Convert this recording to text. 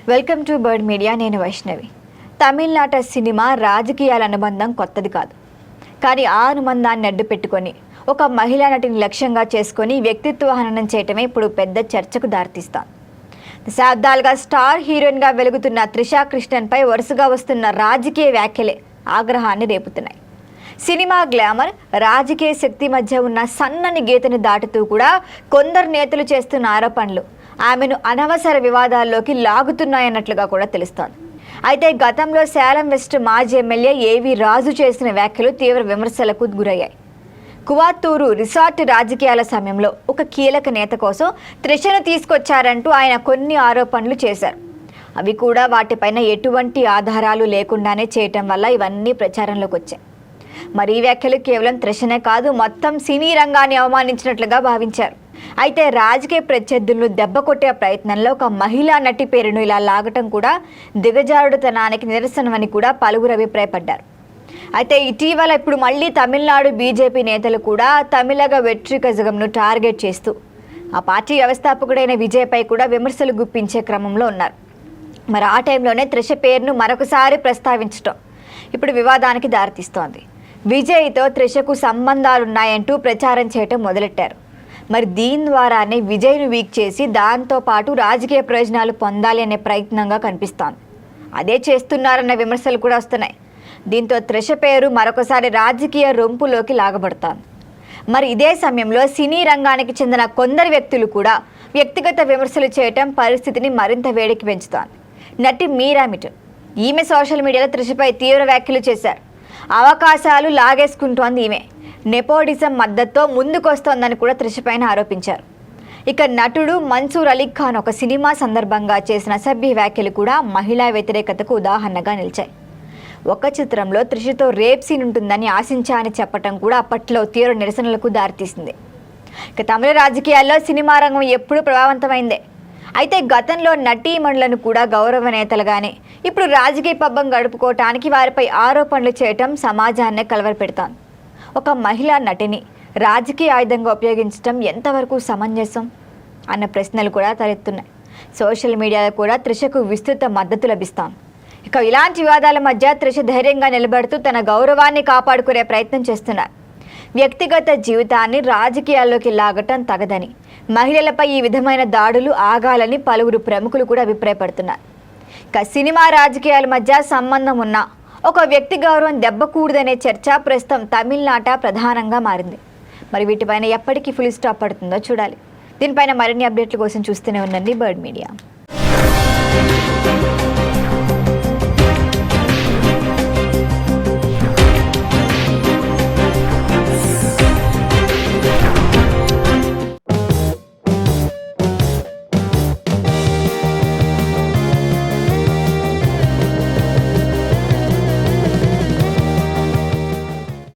Welcome to bird media. నేను వైష్ణవి. తమిళనాట cinema రాజకీయాల అనుబంధం కొత్తది కాదు. కానీ ఆ అనుబంధాన్ని అడ్డు పెట్టుకొని ఒక మహిళా నటిని లక్ష్యంగా చేసుకొని వ్యక్తిత్వ హననం చేయటమే ఇప్పుడు పెద్ద చర్చకు దారితీస్తాను. దశాబ్దాలుగా స్టార్ హీరోయిన్గా వెలుగుతున్న త్రిషా కృష్ణన్పై వరుసగా వస్తున్న రాజకీయ వ్యాఖ్యలే ఆగ్రహాన్ని రేపుతున్నాయి. సినిమా గ్లామర్, రాజకీయ శక్తి మధ్య ఉన్న సన్నని గీతను దాటుతూ కూడా కొందరు నేతలు చేస్తున్న ఆరోపణలు ఆమెను అనవసర వివాదాల్లోకి లాగుతున్నాయన్నట్లుగా కూడా తెలుస్తోంది. అయితే గతంలో సేలం వెస్ట్ మాజీ ఎమ్మెల్యే ఏవి రాజు చేసిన వ్యాఖ్యలు తీవ్ర విమర్శలకు గురయ్యాయి. కువాత్తూరు రిసార్ట్ రాజకీయాల సమయంలో ఒక కీలక నేత కోసం త్రిషను తీసుకొచ్చారంటూ ఆయన కొన్ని ఆరోపణలు చేశారు. అవి కూడా వాటిపైన ఎటువంటి ఆధారాలు లేకుండానే చేయటం వల్ల ఇవన్నీ ప్రచారంలోకి వచ్చాయి. మరి ఈ వ్యాఖ్యలు కేవలం త్రిషనే కాదు, మొత్తం సినీ రంగాన్ని అవమానించినట్లుగా భావించారు. అయితే రాజకీయ ప్రత్యర్థులను దెబ్బ కొట్టే ప్రయత్నంలో ఒక మహిళా నటి పేరును ఇలా లాగటం కూడా దిగజారుడుతనానికి నిరసనమని కూడా పలువురు అభిప్రాయపడ్డారు. అయితే ఇటీవల ఇప్పుడు మళ్ళీ తమిళనాడు బీజేపీ నేతలు కూడా తమిళగ వెట్రికజగంను టార్గెట్ చేస్తూ ఆ పార్టీ వ్యవస్థాపకుడైన విజయ్పై కూడా విమర్శలు గుప్పించే క్రమంలో ఉన్నారు. మరి ఆ టైంలోనే త్రిష పేరును మరొకసారి ప్రస్తావించడం ఇప్పుడు వివాదానికి దారితీస్తోంది. విజయ్తో త్రిషకు సంబంధాలున్నాయంటూ ప్రచారం చేయటం మొదలెట్టారు. మరి దీని ద్వారానే విజయ్ను వీక్ చేసి దాంతోపాటు రాజకీయ ప్రయోజనాలు పొందాలి అనే ప్రయత్నంగా కనిపిస్తోంది. అదే చేస్తున్నారన్న విమర్శలు కూడా వస్తున్నాయి. దీంతో త్రిష పేరు మరొకసారి రాజకీయ రొంపులోకి లాగబడుతోంది. మరి ఇదే సమయంలో సినీ రంగానికి చెందిన కొందరు వ్యక్తులు కూడా వ్యక్తిగత విమర్శలు చేయటం పరిస్థితిని మరింత వేడికి పెంచుతోంది. నటి మీరా మిఠున్ ఈమె సోషల్ మీడియాలో త్రిషపై తీవ్ర వ్యాఖ్యలు చేశారు. అవకాశాలు లాగేసుకుంటోంది ఈమె, నెపోటిజం మద్దతుతో ముందుకొస్తోందని కూడా త్రిషపైన ఆరోపించారు. ఇక నటుడు మన్సూర్ అలీ ఖాన్ ఒక సినిమా సందర్భంగా చేసిన అసభ్య వ్యాఖ్యలు కూడా మహిళా వ్యతిరేకతకు ఉదాహరణగా నిలిచాయి. ఒక చిత్రంలో త్రిషతో రేప్ సీన్ ఉంటుందని ఆశించా అని చెప్పడం కూడా అప్పట్లో తీవ్ర నిరసనలకు దారితీసింది. ఇక తమిళ రాజకీయాల్లో సినిమా రంగం ఎప్పుడూ ప్రభావవంతమైందే. అయితే గతంలో నటీమణులను కూడా గౌరవ నేతలుగానే ఇప్పుడు రాజకీయ పబ్బం గడుపుకోవటానికి వారిపై ఆరోపణలు చేయటం సమాజాన్నే కలవరపెడతాను. ఒక మహిళా నటిని రాజకీయ ఆయుధంగా ఉపయోగించడం ఎంతవరకు సమంజసం అన్న ప్రశ్నలు కూడా తలెత్తున్నాయి. సోషల్ మీడియాలో కూడా త్రిషకు విస్తృత మద్దతు లభిస్తాను. ఇక ఇలాంటి వివాదాల మధ్య త్రిష ధైర్యంగా నిలబడుతూ తన గౌరవాన్ని కాపాడుకునే ప్రయత్నం చేస్తున్నారు. వ్యక్తిగత జీవితాన్ని రాజకీయాల్లోకి లాగటం తగదని, మహిళలపై ఈ విధమైన దాడులు ఆగాలని పలువురు ప్రముఖులు కూడా అభిప్రాయపడుతున్నారు. ఇక సినిమా రాజకీయాల మధ్య సంబంధం ఉన్న ఒక వ్యక్తి గౌరవం దెబ్బకూడదనే చర్చ ప్రస్తుతం తమిళనాట ప్రధానంగా మారింది. మరి వీటిపైన ఎప్పటికీ ఫుల్ స్టాప్ పడుతుందో చూడాలి. దీనిపైన మరిన్ని అప్డేట్ల కోసం చూస్తూనే ఉండండి బర్డ్ మీడియా.